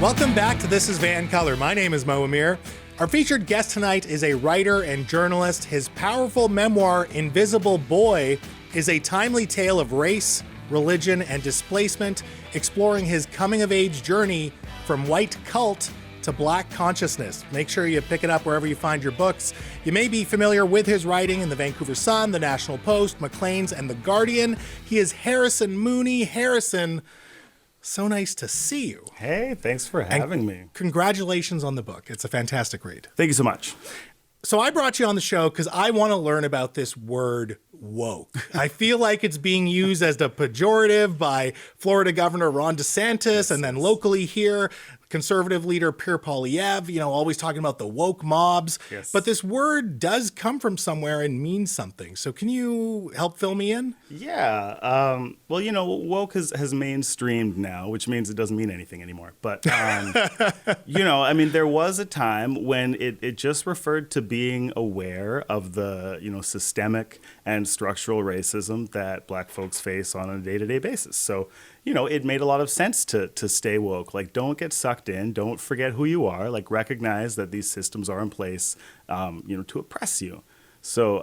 Welcome back to This is VANCOLOUR. My name is Mo Amir. Our featured guest tonight is a writer and journalist. His powerful memoir, Invisible Boy, is a timely tale of race, religion, and displacement, exploring his coming-of-age journey from white cult to black consciousness. Make sure you pick it up wherever you find your books. You may be familiar with his writing in the Vancouver Sun, the National Post, Maclean's, and the Guardian. He is Harrison Mooney. Harrison, so nice to see you. Hey, thanks for having me. Congratulations on the book. It's a fantastic read. Thank you so much. So I brought you on the show because I want to learn about this word woke. I feel like it's being used as the pejorative by Florida Governor Ron DeSantis, and then locally here, conservative leader Pierre Poilievre, always talking about the woke mobs. Yes. But this word does come from somewhere and means something. So can you help fill me in? Yeah. Woke has mainstreamed now, which means it doesn't mean anything anymore. But, there was a time when it just referred to being aware of the, systemic and structural racism that black folks face on a day-to-day basis. So, it made a lot of sense to stay woke. Like, don't get sucked in. Don't forget who you are. Like, recognize that these systems are in place, to oppress you. So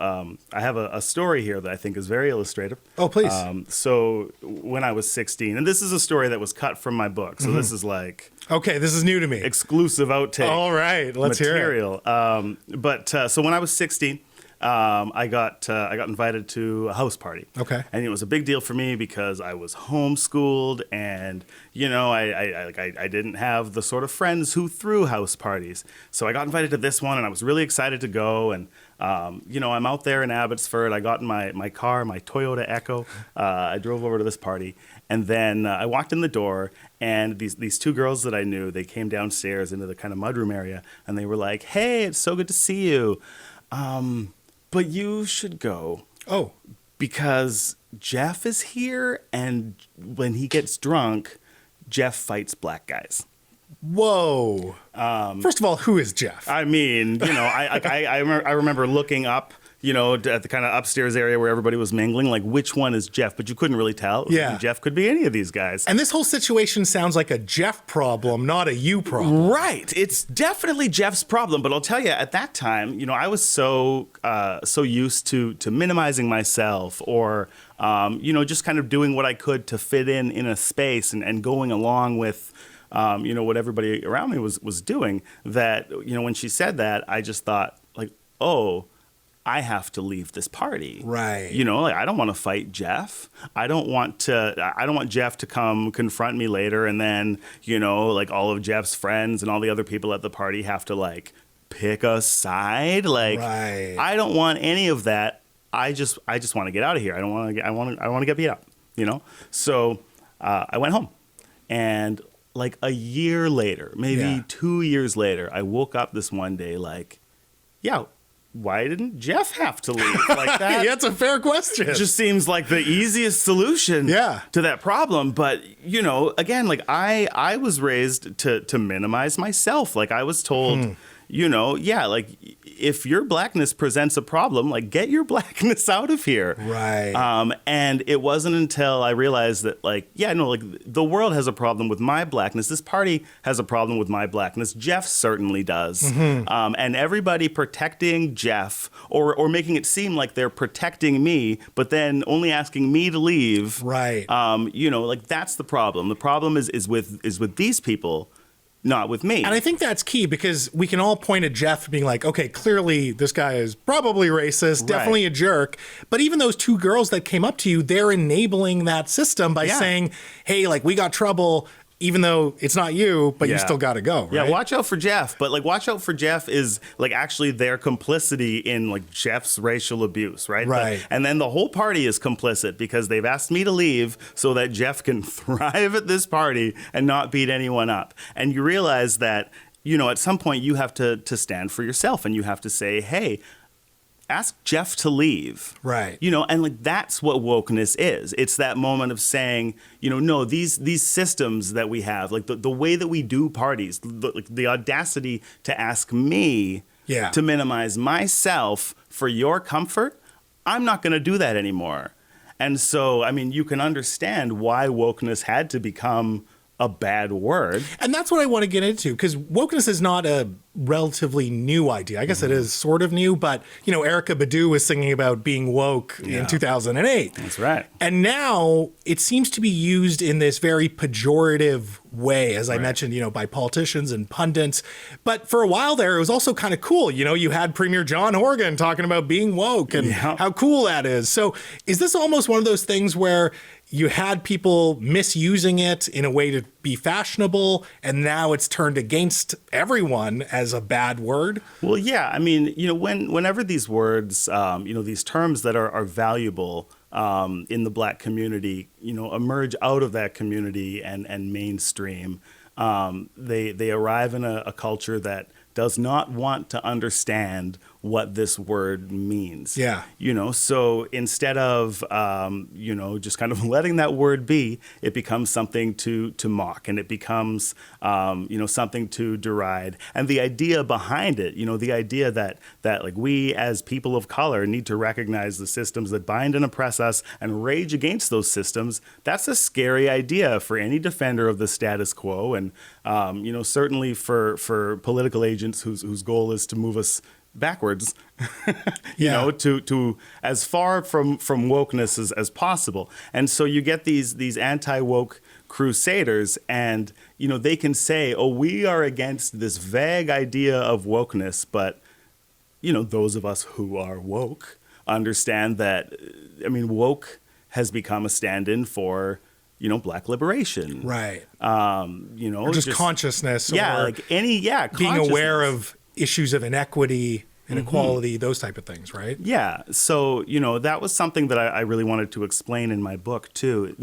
I have a story here that I think is very illustrative. Oh, please. So when I was 16, and this is a story that was cut from my book. So this is like... Okay, this is new to me. Exclusive outtake. All right, let's material. hear it. So when I was 16... I got invited to a house party. Okay. And it was a big deal for me because I was homeschooled, and I didn't have the sort of friends who threw house parties. So I got invited to this one, and I was really excited to go. And I'm out there in Abbotsford. I got in my car, my Toyota Echo. I drove over to this party, and then I walked in the door, and these two girls that I knew, they came downstairs into the kind of mudroom area, and they were like, "Hey, it's so good to see you. But you should go." Oh. Because Jeff is here, and when he gets drunk, Jeff fights black guys. Whoa. First of all, who is Jeff? I mean, I remember looking up, at the kind of upstairs area where everybody was mingling, like, which one is Jeff? But you couldn't really tell. Yeah. Jeff could be any of these guys. And this whole situation sounds like a Jeff problem, not a you problem. Right. It's definitely Jeff's problem. But I'll tell you, at that time, I was so used to minimizing myself, or, just kind of doing what I could to fit in a space and going along with, what everybody around me was doing, that, when she said that, I just thought, like, oh, I have to leave this party. Right. I don't want to fight Jeff. I don't want Jeff to come confront me later, and then, all of Jeff's friends and all the other people at the party have to, like, pick a side. Like, right. I don't want any of that. I just want to get out of here. I want to get beat up, So I went home, and like a year later, maybe 2 years later, I woke up this one day like, yeah, why didn't Jeff have to leave like that? Yeah, it's a fair question. It just seems like the easiest solution to that problem. But, again, like I was raised to minimize myself. Like I was told, like if your blackness presents a problem, like get your blackness out of here. Right. And it wasn't until I realized that the world has a problem with my blackness. This party has a problem with my blackness. Jeff certainly does. Mm-hmm. And everybody protecting Jeff or making it seem like they're protecting me, but then only asking me to leave. Right. That's the problem. The problem is with these people, not with me. And I think that's key, because we can all point at Jeff being like, okay, clearly this guy is probably racist, definitely a jerk. But even those two girls that came up to you, they're enabling that system by saying, hey, like, we got trouble, even though it's not you, but you still got to go, right? Yeah, watch out for Jeff. But, like, watch out for Jeff is, like, actually their complicity in, like, Jeff's racial abuse, right? Right. And then the whole party is complicit because they've asked me to leave so that Jeff can thrive at this party and not beat anyone up. And you realize that, at some point you have to stand for yourself, and you have to say, hey, ask Jeff to leave. Right. And like that's what wokeness is. It's that moment of saying, no, these systems that we have, like the way that we do parties, the audacity to ask me to minimize myself for your comfort, I'm not going to do that anymore. And so, I mean, you can understand why wokeness had to become a bad word. And that's what I want to get into, because wokeness is not a relatively new idea. I guess it is sort of new, but, Erykah Badu was singing about being woke in 2008. That's right. And now it seems to be used in this very pejorative way, as I mentioned, by politicians and pundits. But for a while there, it was also kind of cool. You had Premier John Horgan talking about being woke and how cool that is. So is this almost one of those things where you had people misusing it in a way to be fashionable, and now it's turned against everyone as a bad word? Well, yeah. I mean, whenever these words, these terms that are valuable in the Black community, emerge out of that community and mainstream, they arrive in a culture that does not want to understand what this word means. Yeah. So instead of, just kind of letting that word be, it becomes something to mock, and it becomes, something to deride. And the idea behind it, the idea that like we as people of color need to recognize the systems that bind and oppress us and rage against those systems, that's a scary idea for any defender of the status quo. And, certainly for political agents whose goal is to move us backwards, to as far from wokeness as possible. And so you get these anti-woke crusaders, and they can say, oh, we are against this vague idea of wokeness, but those of us who are woke understand that, woke has become a stand-in for Black liberation, right? Or just consciousness, or like being aware of issues of inequity, inequality, those type of things, right? Yeah. So, that was something that I really wanted to explain in my book too.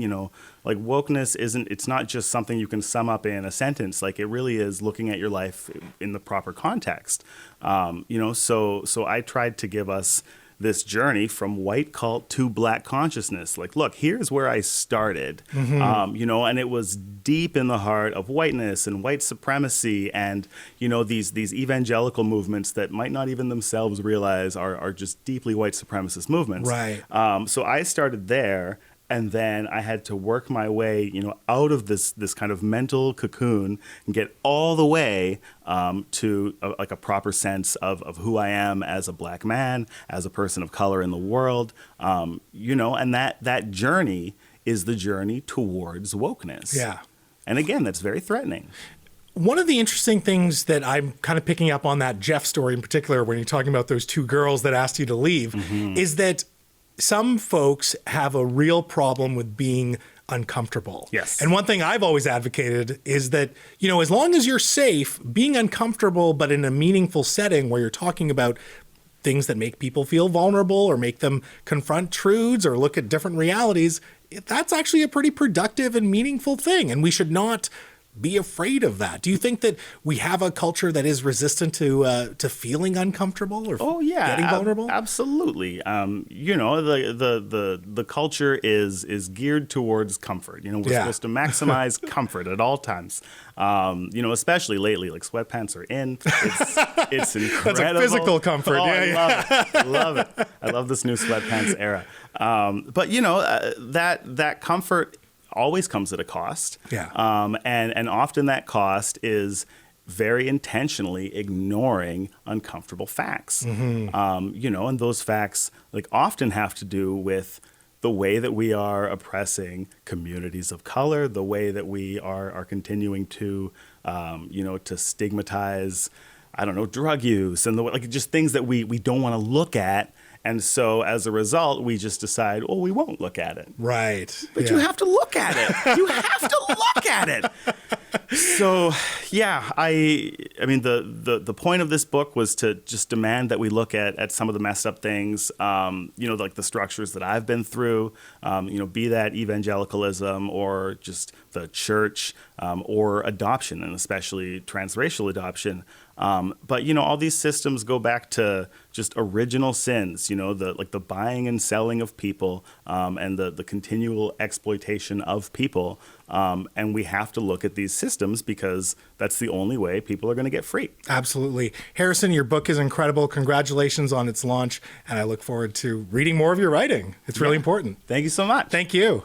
Like wokeness it's not just something you can sum up in a sentence. Like it really is looking at your life in the proper context. So I tried to give us this journey from white cult to Black consciousness. Like, look, here's where I started, and it was deep in the heart of whiteness and white supremacy and, these evangelical movements that might not even themselves realize are just deeply white supremacist movements. Right. So I started there. And then I had to work my way, out of this kind of mental cocoon and get all the way to a proper sense of who I am as a Black man, as a person of color in the world, and that journey is the journey towards wokeness. Yeah. And again, that's very threatening. One of the interesting things that I'm kind of picking up on that Jeff story in particular, when you're talking about those two girls that asked you to leave, is that some folks have a real problem with being uncomfortable. Yes. And one thing I've always advocated is that, as long as you're safe, being uncomfortable, but in a meaningful setting where you're talking about things that make people feel vulnerable or make them confront truths or look at different realities, that's actually a pretty productive and meaningful thing. And we should not be afraid of that. Do you think that we have a culture that is resistant to feeling uncomfortable or getting vulnerable? Absolutely. The culture is geared towards comfort. We're supposed to maximize comfort at all times. Especially lately, like sweatpants are in. It's incredible. That's a physical comfort. Oh, I love it. I love this new sweatpants era. But that comfort always comes at a cost. Yeah. And often that cost is very intentionally ignoring uncomfortable facts. And those facts often have to do with the way that we are oppressing communities of color, the way that we are continuing to, to stigmatize, drug use and just things that we don't want to look at. And so as a result, we just decide, we won't look at it. Right. But you have to look at it. You have to look at it. So, the point of this book was to just demand that we look at some of the messed up things, like the structures that I've been through, be that evangelicalism or just the church or adoption, and especially transracial adoption. But all these systems go back to just original sins, the buying and selling of people, and the continual exploitation of people. And we have to look at these systems because that's the only way people are going to get free. Absolutely. Harrison, your book is incredible. Congratulations on its launch. And I look forward to reading more of your writing. It's really important. Thank you so much. Thank you.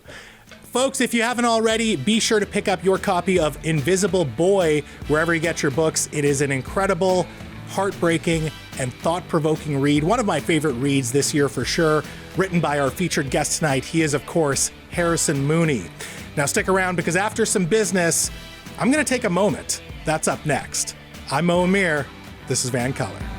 folks, if you haven't already, be sure to pick up your copy of Invisible Boy wherever you get your books. It is an incredible, heartbreaking, and thought-provoking read. One of my favorite reads this year for sure, written by our featured guest tonight. He is, of course, Harrison Mooney. Now stick around because after some business, I'm going to take a moment. That's up next. I'm Mo Amir. This is VANCOLOUR.